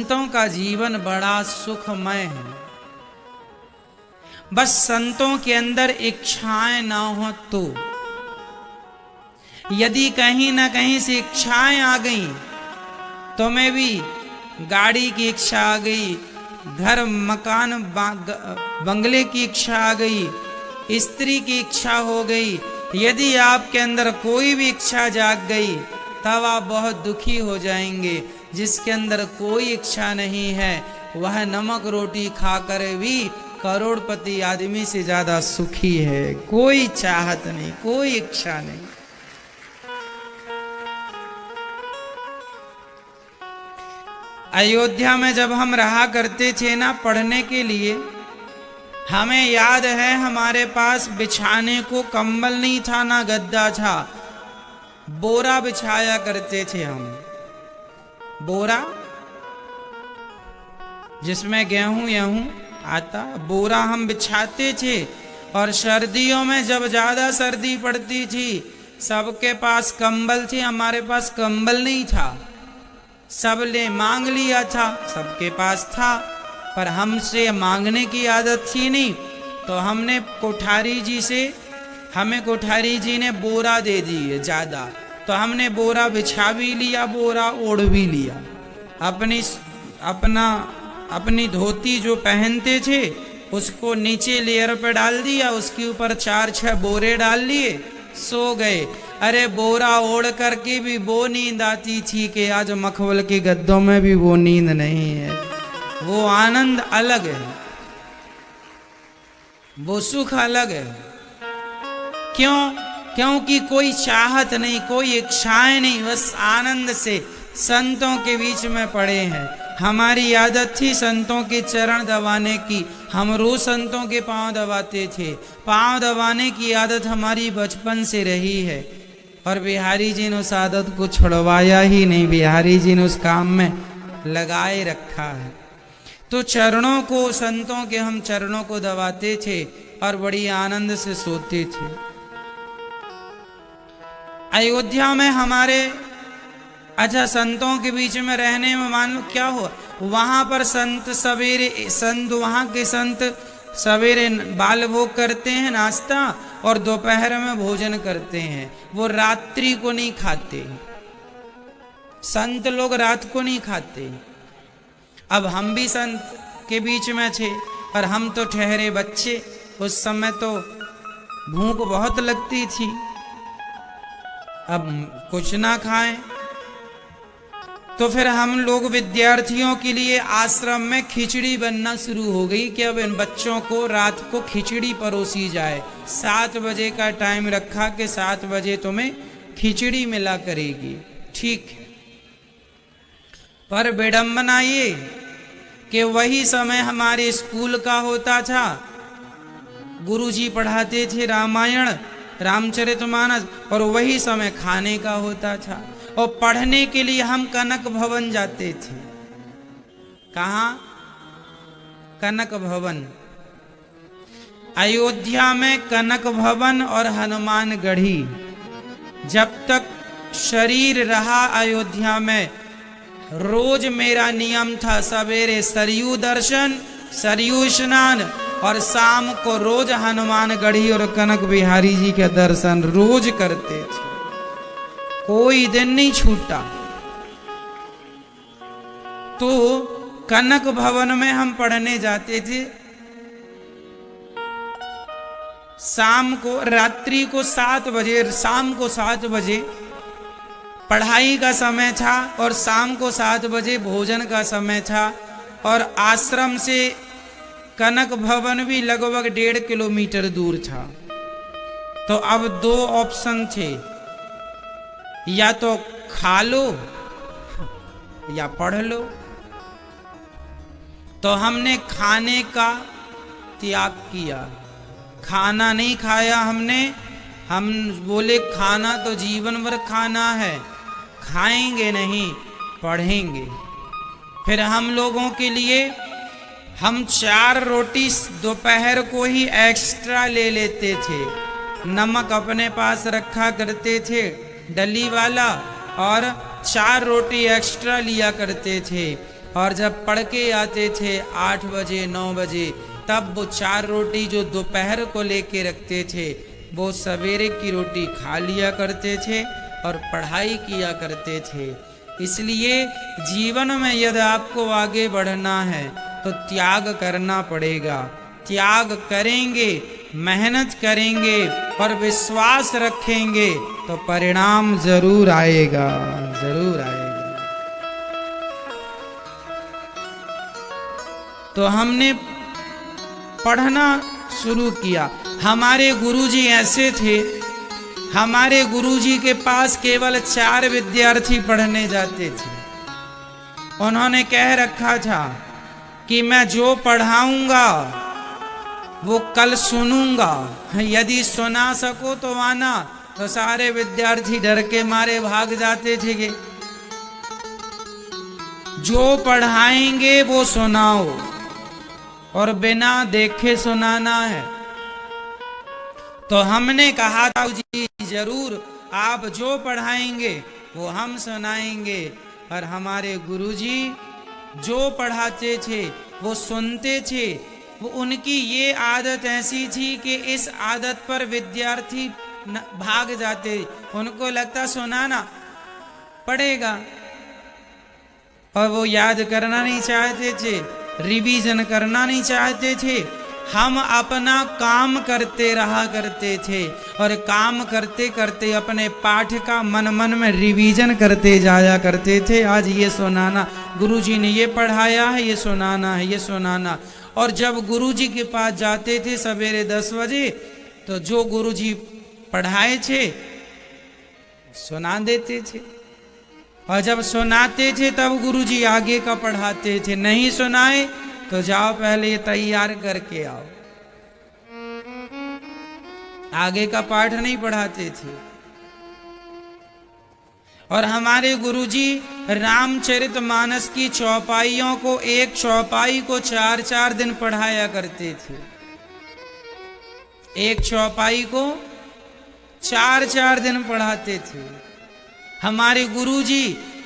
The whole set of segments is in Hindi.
संतों का जीवन बड़ा सुखमय है। बस संतों के अंदर इच्छाएं ना हो तो, यदि कहीं ना कहीं से इच्छाएं आ गई, तो मैं भी गाड़ी की इच्छा आ गई, घर मकान बंगले की इच्छा आ गई, स्त्री की इच्छा हो गई, यदि आपके अंदर कोई भी इच्छा जाग गई, तब आप बहुत दुखी हो जाएंगे। जिसके अंदर कोई इच्छा नहीं है, वह नमक रोटी खाकर भी करोड़पति आदमी से ज्यादा सुखी है। कोई चाहत नहीं, कोई इच्छा नहीं। अयोध्या में जब हम रहा करते थे ना पढ़ने के लिए, हमें याद है हमारे पास बिछाने को कंबल नहीं था, ना गद्दा था, बोरा बिछाया करते थे हम। बोरा जिसमें गेहूं आता, बोरा हम बिछाते थे। और सर्दियों में जब ज्यादा सर्दी पड़ती थी, सबके पास कंबल थे, हमारे पास कंबल नहीं था। सबने मांग लिया था, सबके पास था, पर हमसे मांगने की आदत थी नहीं, तो हमने कोठारी जी से, हमें कोठारी जी ने बोरा दे दिए ज्यादा, तो हमने बोरा बिछा भी लिया, बोरा ओढ़ भी लिया। अपनी धोती जो पहनते थे उसको नीचे लेयर पे डाल दिया, उसके ऊपर 4-6 बोरे डाल लिए, सो गए। अरे बोरा ओढ़ करके भी वो नींद आती थी कि आज मखमल के गद्दों में भी वो नींद नहीं है। वो आनंद अलग है, वो सुख अलग है। क्यों? क्योंकि कोई चाहत नहीं, कोई इच्छाएं नहीं, बस आनंद से संतों के बीच में पड़े हैं। हमारी आदत थी संतों के चरण दबाने की, हम रोज संतों के पांव दबाते थे। पांव दबाने की आदत हमारी बचपन से रही है, और बिहारी जी ने उस आदत को छुड़वाया ही नहीं, बिहारी जी ने उस काम में लगाए रखा है। तो चरणों को, संतों के हम चरणों को दबाते थे और बड़ी आनंद से सोते थे। अयोध्या में हमारे, अच्छा संतों के बीच में रहने में मान लो क्या हुआ, वहां पर संत सवेरे, वहां के संत सवेरे बाल भोग करते हैं, नाश्ता, और दोपहर में भोजन करते हैं। वो रात्रि को नहीं खाते, संत लोग रात को नहीं खाते। अब हम भी संत के बीच में थे, और हम तो ठहरे बच्चे, उस समय तो भूख बहुत लगती थी। अब कुछ ना खाएं तो फिर हम लोग विद्यार्थियों के लिए आश्रम में खिचड़ी बनना शुरू हो गई कि अब इन बच्चों को रात को खिचड़ी परोसी जाए। 7 बजे का टाइम रखा कि 7 बजे तुम्हें खिचड़ी मिला करेगी। ठीक है, पर विडंबना ये कि वही समय हमारे स्कूल का होता था। गुरुजी पढ़ाते थे रामायण, रामचरितमानस, और वही समय खाने का होता था। और पढ़ने के लिए हम कनक भवन जाते थे। कहाँ? कनक भवन। अयोध्या में कनक भवन और हनुमानगढ़ी। जब तक शरीर रहा अयोध्या में, रोज मेरा नियम था सवेरे सरयू दर्शन, सरयू स्नान, और शाम को रोज हनुमानगढ़ी और कनक बिहारी जी के दर्शन रोज करते थे। कोई दिन नहीं छूटा। तो कनक भवन में हम पढ़ने जाते थे। शाम को, रात्रि को 7 बजे, शाम को 7 बजे पढ़ाई का समय था, और शाम को 7 बजे भोजन का समय था। और आश्रम से कनक भवन भी लगभग 1.5 किलोमीटर दूर था। तो अब 2 ऑप्शन थे, या तो खा लो या पढ़ लो। तो हमने खाने का त्याग किया, खाना नहीं खाया हमने। हम बोले खाना तो जीवन भर खाना है, खाएंगे नहीं, पढ़ेंगे। फिर हम लोगों के लिए हम 4 रोटी दोपहर को ही एक्स्ट्रा ले लेते थे। नमक अपने पास रखा करते थे डली वाला, और 4 रोटी एक्स्ट्रा लिया करते थे। और जब पढ़ के आते थे 8 बजे 9 बजे, तब वो 4 रोटी जो दोपहर को लेके रखते थे वो सवेरे की रोटी खा लिया करते थे और पढ़ाई किया करते थे। इसलिए जीवन में यदि आपको आगे बढ़ना है तो त्याग करना पड़ेगा। त्याग करेंगे, मेहनत करेंगे और विश्वास रखेंगे तो परिणाम जरूर आएगा, जरूर आएगा। तो हमने पढ़ना शुरू किया। हमारे गुरुजी ऐसे थे, हमारे गुरुजी के पास केवल 4 विद्यार्थी पढ़ने जाते थे। उन्होंने कह रखा था कि मैं जो पढ़ाऊंगा वो कल सुनूंगा, यदि सुना सको तो आना। तो सारे विद्यार्थी डर के मारे भाग जाते थे। जो पढ़ाएंगे वो सुनाओ और बिना देखे सुनाना है। तो हमने कहा था जी जरूर, आप जो पढ़ाएंगे वो हम सुनाएंगे। और हमारे गुरुजी जो पढ़ाते थे वो सुनते थे। वो उनकी ये आदत ऐसी थी कि इस आदत पर विद्यार्थी भाग जाते। उनको लगता सुनाना पड़ेगा और वो याद करना नहीं चाहते थे, रिवीजन करना नहीं चाहते थे। हम अपना काम करते रहा करते थे और काम करते करते अपने पाठ का मन मन में रिवीजन करते जाया करते थे। आज ये सुनाना, गुरुजी ने ये पढ़ाया है, ये सुनाना है, ये सुनाना। और जब गुरुजी के पास जाते थे सवेरे 10 बजे, तो जो गुरुजी पढ़ाए थे सुना देते थे। और जब सुनाते थे तब गुरुजी आगे का पढ़ाते थे। नहीं सुनाए तो जाओ पहले ये तैयार करके आओ। आगे का पाठ नहीं पढ़ाते थे। और हमारे गुरुजी रामचरितमानस की चौपाइयों को, एक चौपाई को 4-4 दिन पढ़ाया करते थे। एक चौपाई को 4-4 दिन पढ़ाते थे। हमारे गुरुजी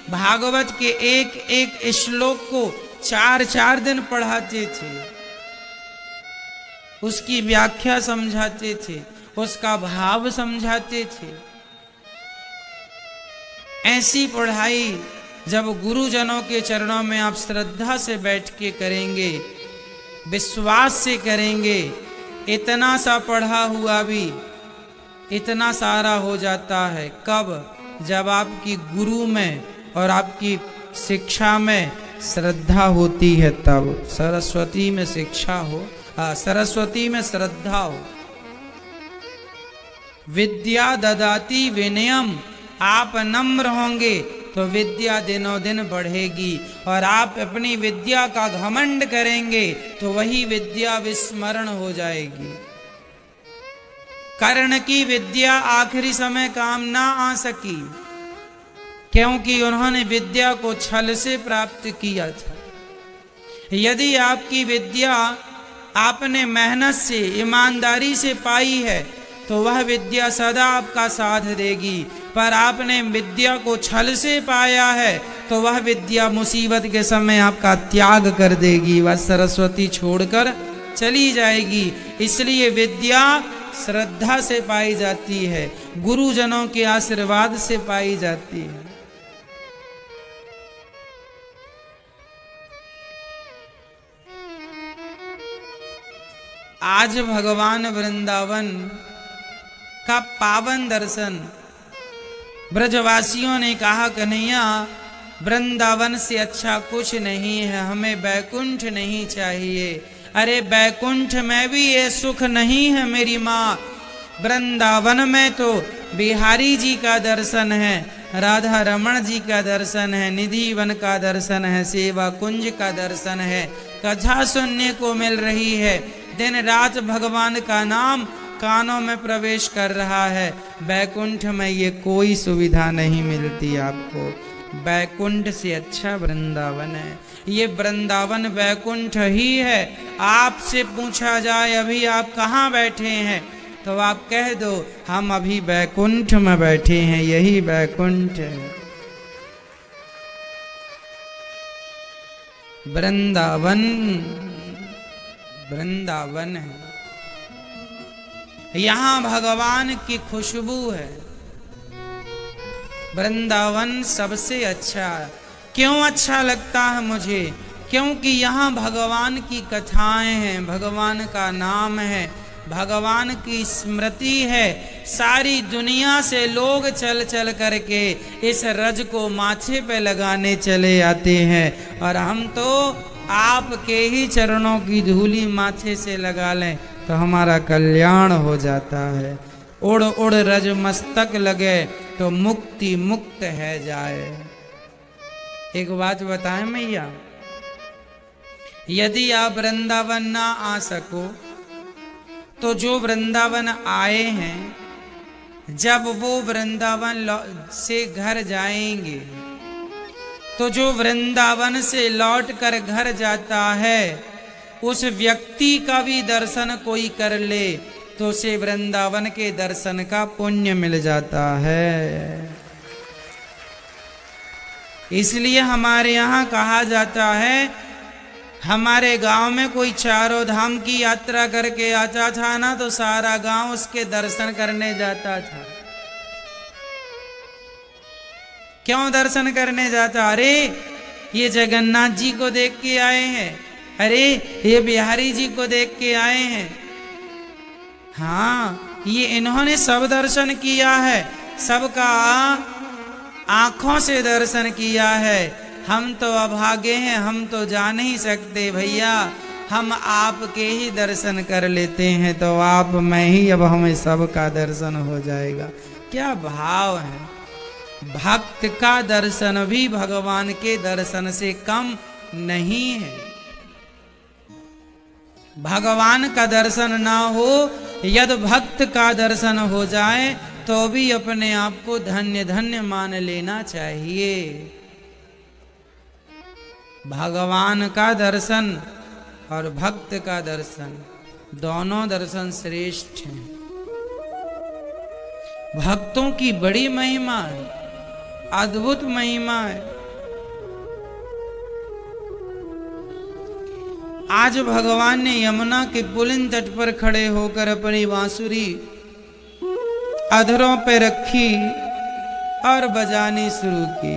भागवत के एक एक श्लोक को 4-4 दिन पढ़ाते थे। उसकी व्याख्या समझाते थे, उसका भाव समझाते थे। ऐसी पढ़ाई जब गुरुजनों के चरणों में आप श्रद्धा से बैठ के करेंगे, विश्वास से करेंगे, इतना सा पढ़ा हुआ भी इतना सारा हो जाता है। कब? जब आपकी गुरु में और आपकी शिक्षा में श्रद्धा होती है तब। सरस्वती में शिक्षा हो, सरस्वती में श्रद्धा हो। विद्या ददाति विनयम, आप नम्र होंगे तो विद्या दिनों दिन बढ़ेगी। और आप अपनी विद्या का घमंड करेंगे तो वही विद्या विस्मरण हो जाएगी। कर्ण की विद्या आखिरी समय काम ना आ सकी, क्योंकि उन्होंने विद्या को छल से प्राप्त किया था। यदि आपकी विद्या आपने मेहनत से, ईमानदारी से पाई है तो वह विद्या सदा आपका साथ देगी। पर आपने विद्या को छल से पाया है तो वह विद्या मुसीबत के समय आपका त्याग कर देगी, वह सरस्वती छोड़कर चली जाएगी। इसलिए विद्या श्रद्धा से पाई जाती है, गुरुजनों के आशीर्वाद से पाई जाती है। आज भगवान वृंदावन का पावन दर्शन, ब्रजवासियों ने कहा कन्हैया वृंदावन से अच्छा कुछ नहीं है, हमें बैकुंठ नहीं चाहिए। अरे बैकुंठ में भी ये सुख नहीं है मेरी माँ। वृंदावन में तो बिहारी जी का दर्शन है, राधा रमण जी का दर्शन है, निधि वन का दर्शन है, सेवा कुंज का दर्शन है, कथा सुनने को मिल रही है। दिन रात भगवान का नाम कानों में प्रवेश कर रहा है। बैकुंठ में ये कोई सुविधा नहीं मिलती आपको। बैकुंठ से अच्छा वृंदावन है। ये वृंदावन बैकुंठ ही है। आपसे पूछा जाए अभी आप कहाँ बैठे हैं तो आप कह दो हम अभी बैकुंठ में बैठे हैं, यही बैकुंठ है। वृंदावन वृंदावन है, यहाँ भगवान की खुशबू है। वृंदावन सबसे अच्छा है। क्यों अच्छा लगता है मुझे? क्योंकि यहाँ भगवान की कथाएं हैं, भगवान का नाम है, भगवान की स्मृति है। सारी दुनिया से लोग चल चल करके इस रज को माथे पे लगाने चले आते हैं, और हम तो आपके ही चरणों की धूली माथे से लगा लें तो हमारा कल्याण हो जाता है। उड़ उड़ रज मस्तक लगे तो मुक्ति मुक्त है जाए। एक बात बताएं मैया, यदि आप वृंदावन ना आ सको तो जो वृंदावन आए हैं, जब वो वृंदावन से घर जाएंगे तो जो वृंदावन से लौट कर घर जाता है, उस व्यक्ति का भी दर्शन कोई कर ले तो उसे वृंदावन के दर्शन का पुण्य मिल जाता है। इसलिए हमारे यहाँ कहा जाता है, हमारे गांव में कोई चारों धाम की यात्रा करके आता था ना, तो सारा गांव उसके दर्शन करने जाता था। क्यों दर्शन करने जाता? अरे ये जगन्नाथ जी को देख के आए हैं, अरे ये बिहारी जी को देख के आए हैं, हाँ ये इन्होंने सब दर्शन किया है, सबका आंखों से दर्शन किया है। हम तो अभागे हैं, हम तो जा नहीं सकते भैया, हम आपके ही दर्शन कर लेते हैं, तो आप मैं ही, अब हमें सबका दर्शन हो जाएगा। क्या भाव है! भक्त का दर्शन भी भगवान के दर्शन से कम नहीं है। भगवान का दर्शन ना हो, यदि भक्त का दर्शन हो जाए तो भी अपने आप को धन्य धन्य मान लेना चाहिए। भगवान का दर्शन और भक्त का दर्शन, दोनों दर्शन श्रेष्ठ हैं। भक्तों की बड़ी महिमा है, अद्भुत महिमा है। आज भगवान ने यमुना के पुलिन तट पर खड़े होकर अपनी बांसुरी अधरों पे रखी और बजानी शुरू की।